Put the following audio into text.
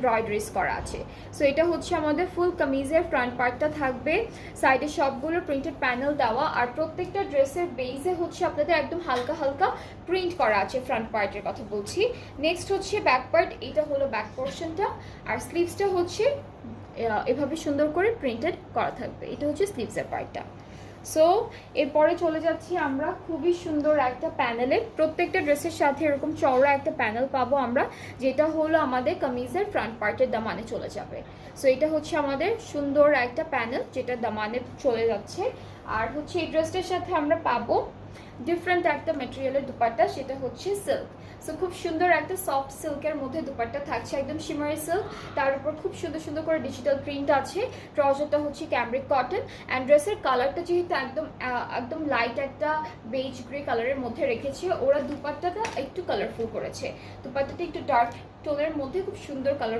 Embroideries করা আছে। So এটা হচ্ছে আমাদের ফুল কামিজের ফ্রন্ট পার্টটা থাকবে, সাইডে সবগুলো প্রিন্টেড প্যানেল দেওয়া, আর প্রত্যেকটা ড্রেসের বেসে হচ্ছে আপনাদের একদম হালকা হালকা প্রিন্ট করা আছে, ফ্রন্ট পার্টের কথা বলছি। নেক্সট হচ্ছে ব্যাক পার্ট, এটা হলো ব্যাক পোর্শনটা, আর স্লিভসটা হচ্ছে এভাবে সুন্দর করে প্রিন্টেড করা থাকবে, এটা হচ্ছে স্লিভসের পার্টটা। সো এরপরে চলে যাচ্ছি আমরা খুবই সুন্দর একটা প্যানেলে, প্রত্যেকটা ড্রেসের সাথে এরকম চওড়া একটা প্যানেল পাবো আমরা, যেটা হলো আমাদের কামিজের ফ্রন্ট পার্টের দামানে চলে যাবে। সো এটা হচ্ছে আমাদের সুন্দর একটা প্যানেল যেটা দামানে চলে যাচ্ছে। আর হচ্ছে এই ড্রেসটার সাথে আমরা পাবো ডিফারেন্ট একটা ম্যাটেরিয়ালের দুপাট্টা, সেটা হচ্ছে সিল্ক। সো খুব সুন্দর একটা সফট সিল্কের মধ্যে দুপাট্টা থাকছে, একদম শিমারি সিল্ক, তার উপর খুব সুন্দর সুন্দর করে ডিজিটাল প্রিন্ট আছে। ট্রাউজারটা হচ্ছে ক্যামব্রিক কটন, অ্যান্ড ড্রেসের কালারটা যেহেতু একদম লাইট একটা বেজ গ্রে কালারের মধ্যে রেখেছে ওরা, দুপাট্টাটা একটু কালারফুল করেছে, দুপাট্টাটা একটু ডার্ক টোনের মধ্যে খুব সুন্দর কালার